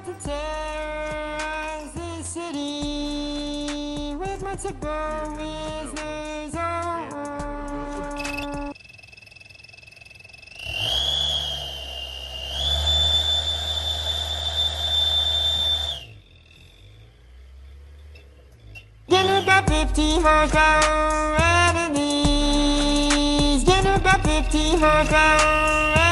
about to tear this city with my to-go business. Gonna got 50 hardcore enemies. Gonna got 50 hardcore